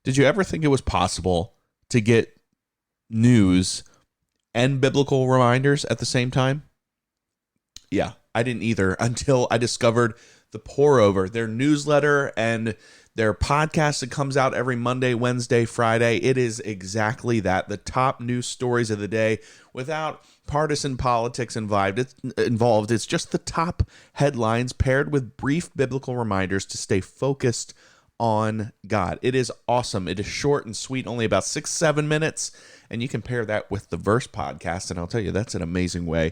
Did you ever think it was possible to get news and biblical reminders at the same time? Yeah, I didn't either until I discovered the Pour Over, their newsletter and their podcast that comes out every Monday, Wednesday, Friday. It is exactly that. The top news stories of the day without partisan politics involved. It's just the top headlines paired with brief biblical reminders to stay focused on God. It is awesome. It is short and sweet, only about 6-7 minutes. And you can pair that with the Verse podcast, and I'll tell you, that's an amazing way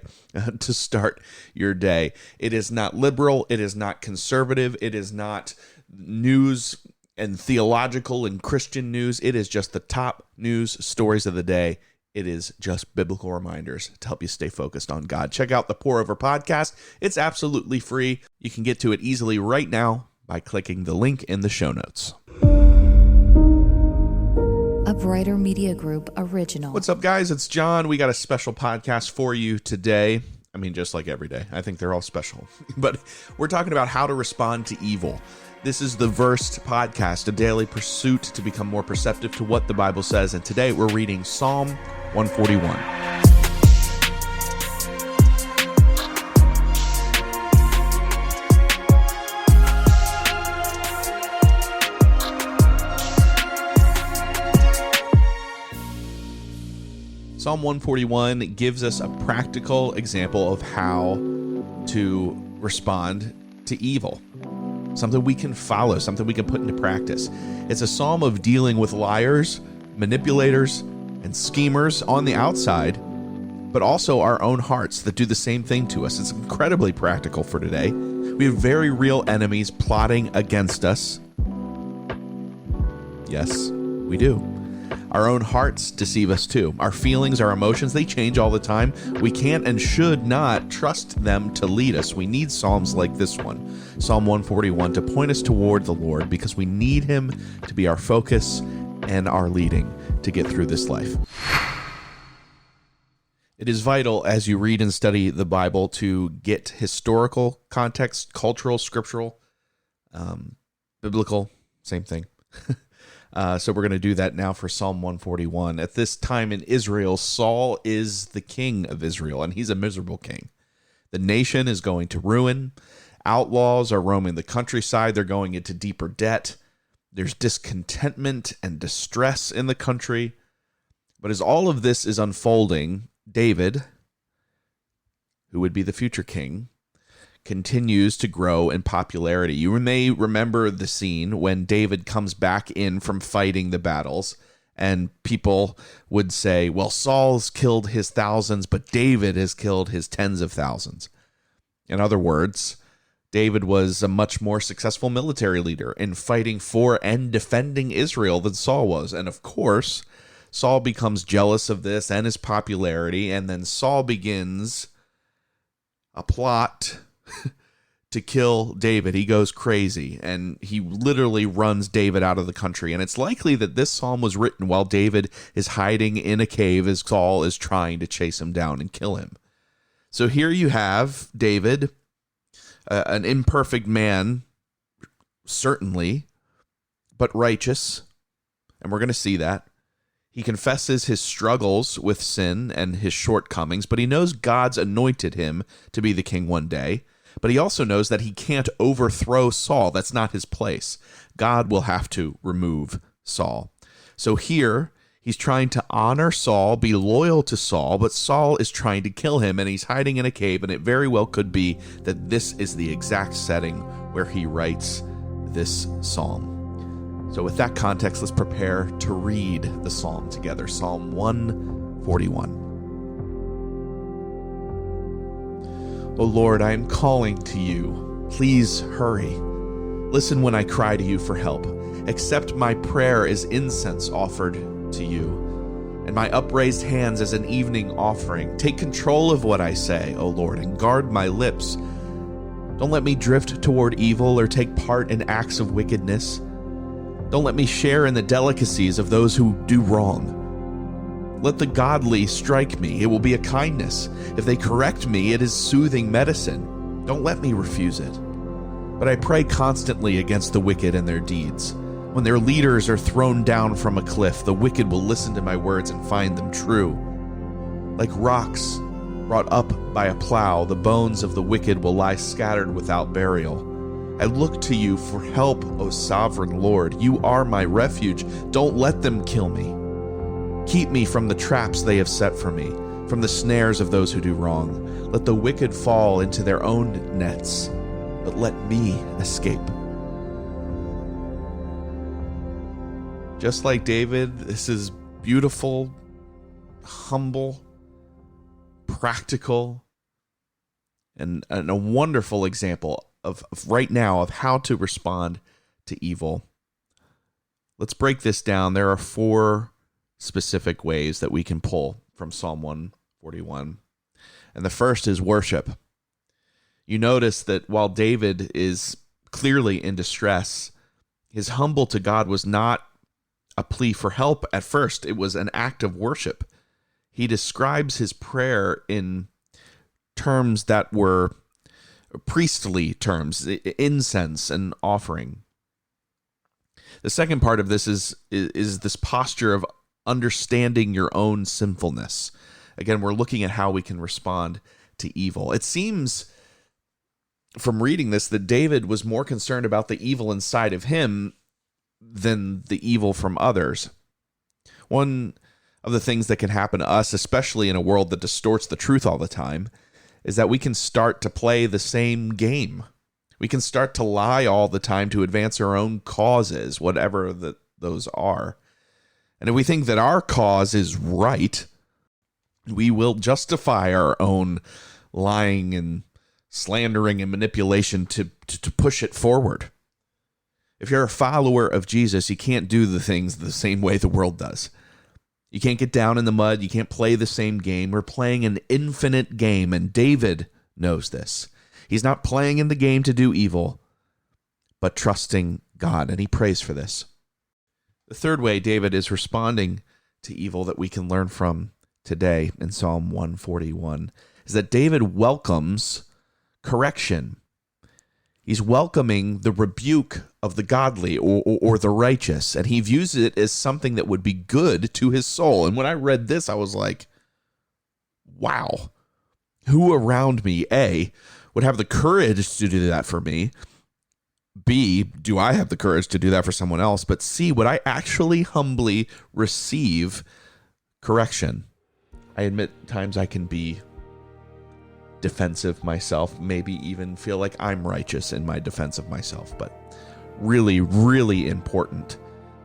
to start your day. It is not liberal. It is not conservative. It is not news and theological and Christian news. It is just the top news stories of the day. It is just biblical reminders to help you stay focused on God. Check out the Pour Over podcast. It's absolutely free. You can get to it easily right now by clicking the link in the show notes. A Brighter Media Group original. What's up, guys? It's John. We got a special podcast for you today. I mean, just like every day. I think they're all special. But we're talking about how to respond to evil. This is the Versed podcast, a daily pursuit to become more perceptive to what the Bible says. And today we're reading Psalm 141. Psalm 141 gives us a practical example of how to respond to evil. Something we can follow, something we can put into practice. It's a psalm of dealing with liars, manipulators, and schemers on the outside, but also our own hearts that do the same thing to us. It's incredibly practical for today. We have very real enemies plotting against us. Yes, we do. Our own hearts deceive us too. Our feelings, our emotions, they change all the time. We can't and should not trust them to lead us. We need psalms like this one, Psalm 141, to point us toward the Lord because we need him to be our focus and our leading to get through this life. It is vital as you read and study the Bible to get historical context, cultural, scriptural, biblical, same thing. So we're going to do that now for Psalm 141. At this time in Israel, Saul is the king of Israel, and he's a miserable king. The nation is going to ruin. Outlaws are roaming the countryside. They're going into deeper debt. There's discontentment and distress in the country. But as all of this is unfolding, David, who would be the future king, continues to grow in popularity. You may remember the scene when David comes back in from fighting the battles, and people would say, well, Saul's killed his thousands, but David has killed his tens of thousands. In other words, David was a much more successful military leader in fighting for and defending Israel than Saul was. And of course, Saul becomes jealous of this and his popularity, and then Saul begins a plot to kill David. He goes crazy, and he literally runs David out of the country. And it's likely that this psalm was written while David is hiding in a cave as Saul is trying to chase him down and kill him. So here you have David, an imperfect man, certainly, but righteous. And we're going to see that. He confesses his struggles with sin and his shortcomings, but he knows God's anointed him to be the king one day. But he also knows that he can't overthrow Saul. That's not his place. God will have to remove Saul. So here, he's trying to honor Saul, be loyal to Saul, but Saul is trying to kill him, and he's hiding in a cave, and it very well could be that this is the exact setting where he writes this psalm. So with that context, let's prepare to read the psalm together. Psalm 141. O Lord, I am calling to you. Please hurry. Listen when I cry to you for help. Accept my prayer as incense offered to you, and my upraised hands as an evening offering. Take control of what I say, O Lord, and guard my lips. Don't let me drift toward evil or take part in acts of wickedness. Don't let me share in the delicacies of those who do wrong. Let the godly strike me. It will be a kindness. If they correct me, it is soothing medicine. Don't let me refuse it. But I pray constantly against the wicked and their deeds. When their leaders are thrown down from a cliff, the wicked will listen to my words and find them true. Like rocks brought up by a plow, the bones of the wicked will lie scattered without burial. I look to you for help, O sovereign Lord. You are my refuge. Don't let them kill me. Keep me from the traps they have set for me, from the snares of those who do wrong. Let the wicked fall into their own nets, but let me escape. Just like David, this is beautiful, humble, practical, and a wonderful example of right now of how to respond to evil. Let's break this down. There are 4 specific ways that we can pull from Psalm 141. And the first is worship. You notice that while David is clearly in distress, his humble to God was not a plea for help at first. It was an act of worship. He describes his prayer in terms that were priestly terms, incense and offering. The second part of this is this posture of understanding your own sinfulness. Again, we're looking at how we can respond to evil. It seems from reading this that David was more concerned about the evil inside of him than the evil from others. One of the things that can happen to us, especially in a world that distorts the truth all the time, is that we can start to play the same game. We can start to lie all the time to advance our own causes, whatever those are. And if we think that our cause is right, we will justify our own lying and slandering and manipulation to push it forward. If you're a follower of Jesus, you can't do the things the same way the world does. You can't get down in the mud. You can't play the same game. We're playing an infinite game, and David knows this. He's not playing in the game to do evil, but trusting God, and he prays for this. The third way David is responding to evil that we can learn from today in Psalm 141 is that David welcomes correction. He's welcoming the rebuke of the godly or the righteous, and he views it as something that would be good to his soul. And when I read this, I was like, wow, who around me, A, would have the courage to do that for me? B, do I have the courage to do that for someone else? But C, would I actually humbly receive correction? I admit times I can be defensive myself, maybe even feel like I'm righteous in my defense of myself, but really, really important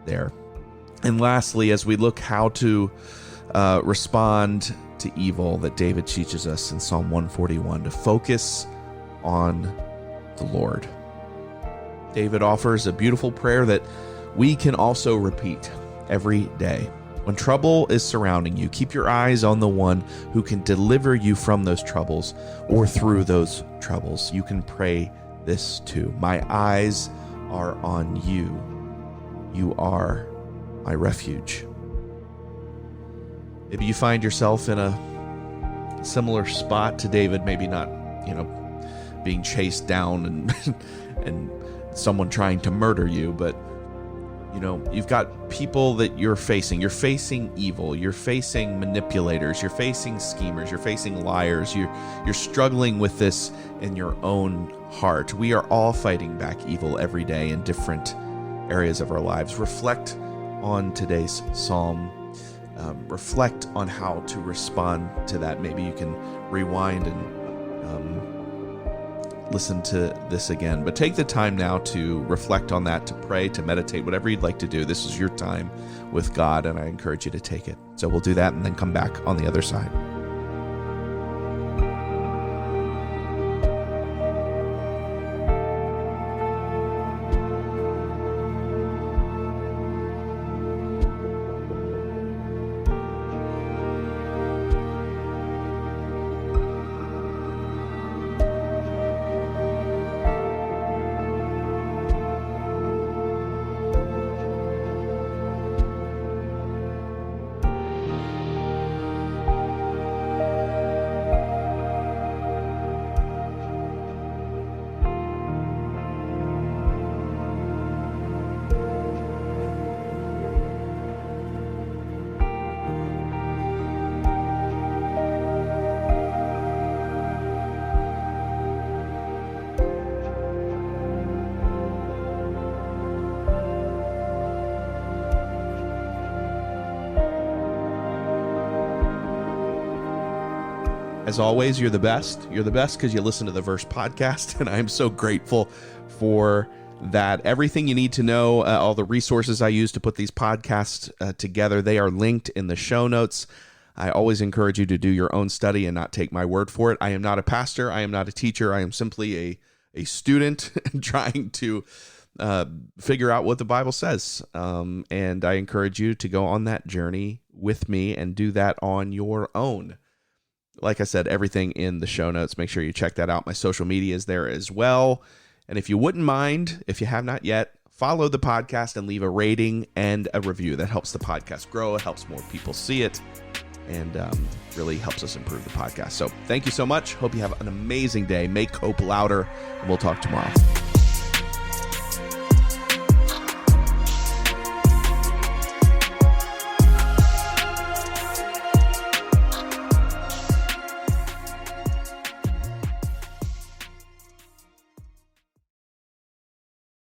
there. And lastly, as we look how to respond to evil, that David teaches us in Psalm 141 to focus on the Lord. David offers a beautiful prayer that we can also repeat every day. When trouble is surrounding you, keep your eyes on the one who can deliver you from those troubles or through those troubles. You can pray this too. My eyes are on you. You are my refuge. Maybe you find yourself in a similar spot to David, maybe not, being chased down and someone trying to murder you, but you've got people that you're facing. You're facing evil. You're facing manipulators. You're facing schemers. You're facing liars. You're struggling with this in your own heart. We are all fighting back evil every day in different areas of our lives. Reflect on today's psalm. Reflect on how to respond to that. Maybe you can rewind and listen to this again, but take the time now to reflect on that, to pray, to meditate, whatever you'd like to do. This is your time with God, and I encourage you to take it. So we'll do that and then come back on the other side. As always, you're the best. You're the best because you listen to the Verse podcast, and I'm so grateful for that. Everything you need to know, all the resources I use to put these podcasts together, they are linked in the show notes. I always encourage you to do your own study and not take my word for it. I am not a pastor. I am not a teacher. I am simply a student trying to figure out what the Bible says. And I encourage you to go on that journey with me and do that on your own. Like I said, everything in the show notes. Make sure you check that out. My social media is there as well. And if you wouldn't mind, if you have not yet, follow the podcast and leave a rating and a review. That helps the podcast grow. It helps more people see it, and really helps us improve the podcast. So thank you so much. Hope you have an amazing day. Make hope louder, and we'll talk tomorrow.